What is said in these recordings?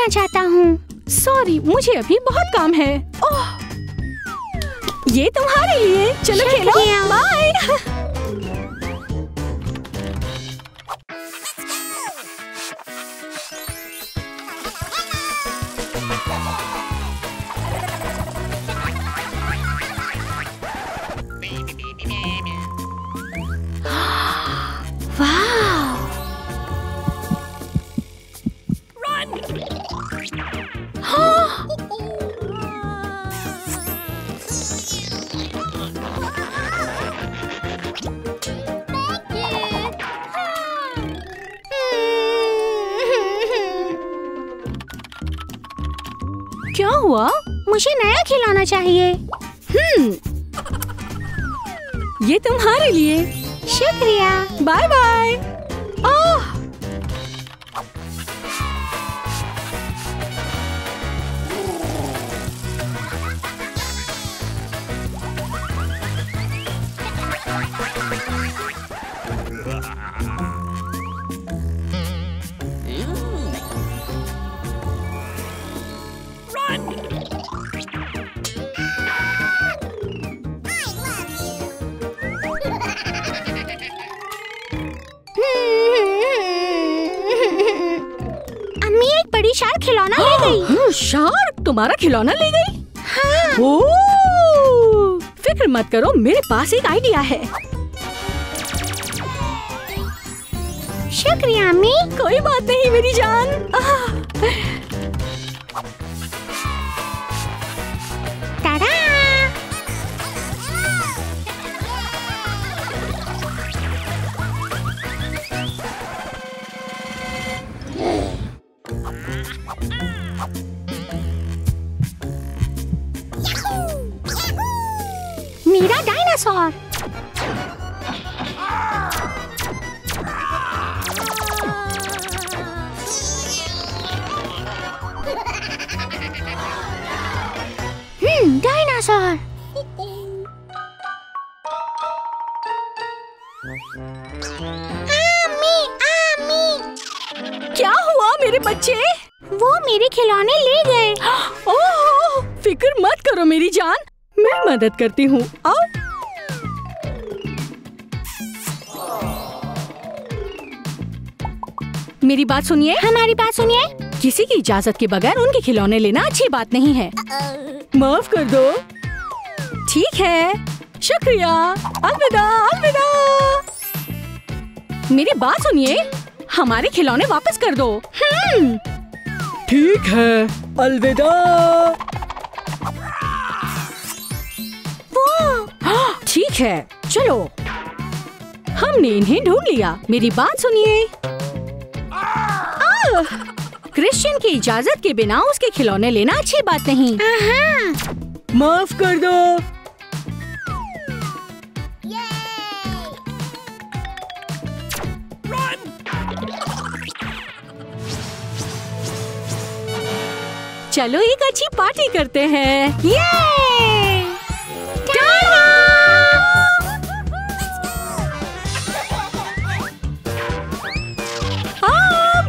खेलना चाहता हूँ। सॉरी, मुझे अभी बहुत काम है। ओह, ये तुम्हारे लिए। चलो खेलो। बाय। क्या हुआ? मुझे नया खिलौना चाहिए। ये तुम्हारे लिए। शुक्रिया। Bye bye. ओह, शार्क खिलौना ले गई। शार्क तुम्हारा खिलौना ले गई? हाँ। ओह, फिक्र मत करो, मेरे पास एक आइडिया है। शुक्रिया अम्मी। कोई बात नहीं मेरी जान। टाडा। मेरा डायनासोर। डायनासोर। क्या हुआ मेरे बच्चे? वो मेरे खिलौने ले गए। ओह, फिक्र मत करो मेरी जान, मैं मदद करती हूँ। आओ। मेरी बात सुनिए। हमारी बात सुनिए। किसी की इजाजत के बगैर उनके खिलौने लेना अच्छी बात नहीं है। माफ कर दो। ठीक है, शुक्रिया। अलविदा अलविदा। मेरी बात सुनिए, हमारे खिलौने वापस कर दो। ठीक है, अलविदा। ठीक है, चलो। हमने इन्हें ढूंढ लिया। मेरी बात सुनिए। क्रिश्चियन की इजाजत के बिना उसके खिलौने लेना अच्छी बात नहीं। माफ कर दो। चलो एक अच्छी पार्टी करते हैं। ये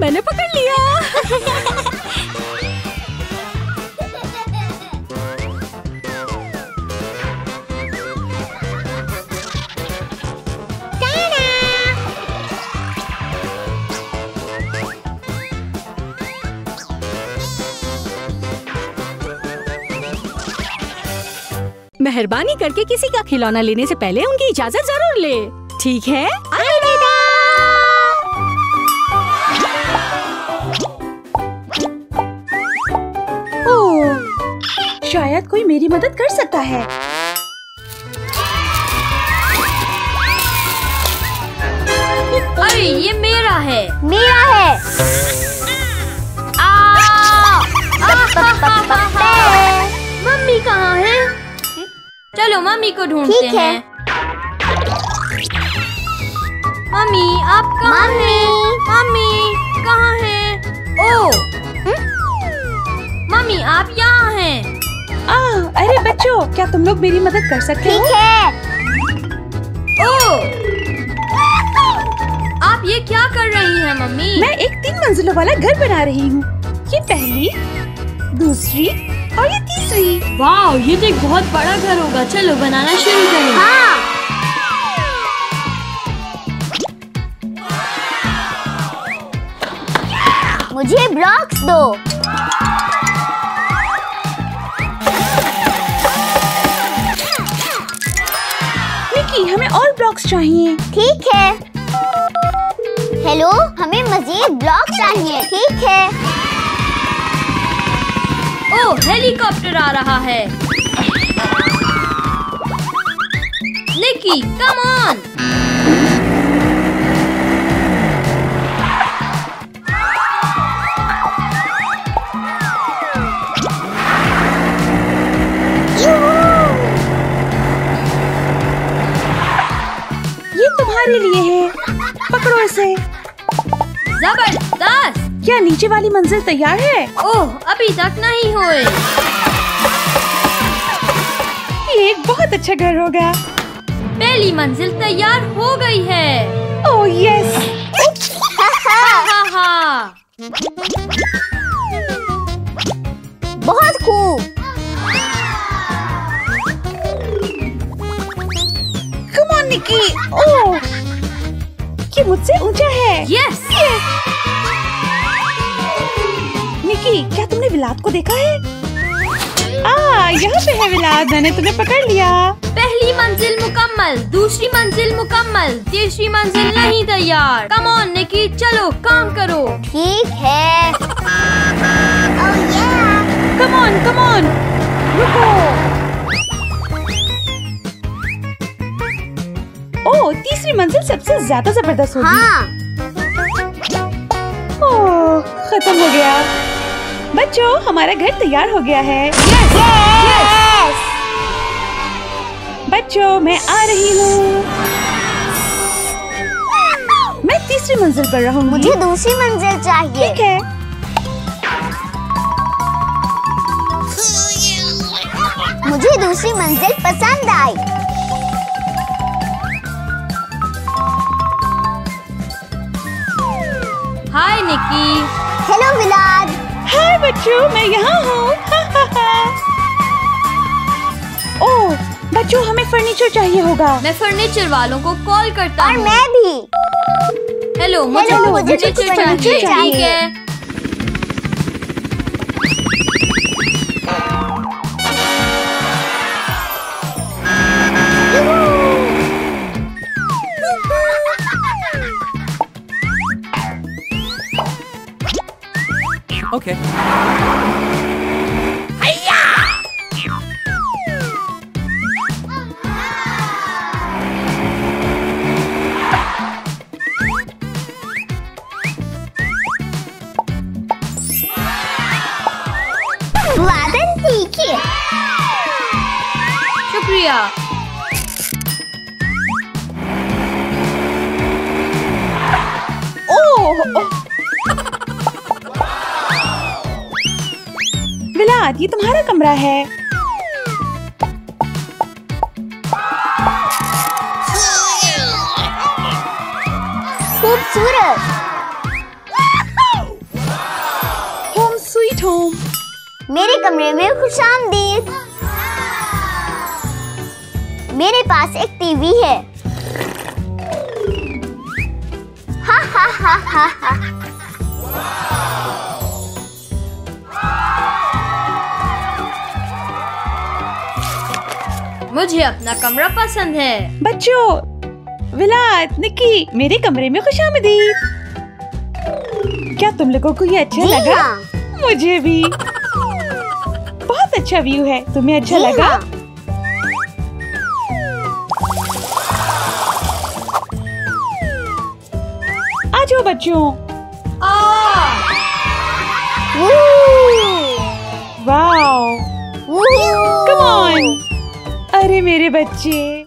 मैंने पकड़ लिया। मेहरबानी करके किसी का खिलौना लेने से पहले उनकी इजाजत जरूर ले। ठीक है? अलविदा। शायद कोई मेरी मदद कर सकता है। अरे ये मेरा है। मेरा है। मम्मी कहाँ है? चलो मम्मी को ढूंढते हैं। मम्मी आप कहाँ हैं? मम्मी कहाँ हैं? ओह, मम्मी आप यहाँ हैं। अरे बच्चों, क्या तुम लोग मेरी मदद कर सकते हो? ठीक है। ओह, आप ये क्या कर रही हैं मम्मी? मैं एक 3 मंजिलों वाला घर बना रही हूँ। ये पहली, दूसरी और ये तीसरी। वाह, ये तो एक बहुत बड़ा घर होगा। चलो बनाना शुरू करें। हाँ। मुझे ब्लॉक्स दो। निकी, हमें और ब्लॉक्स चाहिए। ठीक है। हेलो, हमें मजीद ब्लॉक चाहिए। ठीक है। ओह, हेलीकॉप्टर आ रहा है। निकी, कम ऑन। ये तुम्हारे लिए है, पकड़ो इसे। जबरदस्त। क्या नीचे वाली मंजिल तैयार है? ओह, अभी तक नहीं हुए। ये एक बहुत अच्छा घर होगा। पहली मंजिल तैयार हो गई है। Oh yes. हा हा। बहुत खूब। कम ऑन निकी। ओह, ये मुझसे ऊंचा है। यस। निकी, क्या तुमने विलाद को देखा है? यहाँ पे है विलाद, मैंने तुम्हें पकड़ लिया। पहली मंजिल मुकम्मल, दूसरी मंजिल मुकम्मल, तीसरी मंजिल नहीं तैयार। कम ऑन निकी, चलो काम करो। ठीक है। ओह yeah। कम ऑन, रुको। ओह, तीसरी मंजिल सबसे ज्यादा जबरदस्त होगी। हाँ। ओह, खत्म हो गया। बच्चों, हमारा घर तैयार हो गया है। Yes। बच्चों, मैं आ रही हूँ। मैं तीसरी मंजिल पर रहूंगी। मुझे दूसरी मंजिल चाहिए। ठीक है। मुझे दूसरी मंजिल पसंद आई। हाय निकी। हेलो विलाद। हाय बच्चों, मैं यहाँ हूँ। ओह बच्चों, हमें फर्नीचर चाहिए होगा। मैं फर्नीचर वालों को कॉल करता और हूँ। मैं भी। हेलो, मुझे फर्नीचर चाहिए। ठीक है। Okay. वादन ठीक है। शुक्रिया। विलाद, ये तुम्हारा कमरा है। खूबसूरत। Home sweet home. मेरे कमरे में खुशामदीद। मेरे पास एक टीवी है। हा हा हा हा हा। मुझे अपना कमरा पसंद है। बच्चों, विलाद, निकी, मेरे कमरे में खुशामदीद। क्या तुम लोगों को ये अच्छा जी लगा? हाँ। मुझे भी। बहुत अच्छा व्यू है। तुम्हें अच्छा जी लगा? हाँ। आ जाओ बच्चों। Wow, come on. अरे मेरे बच्चे।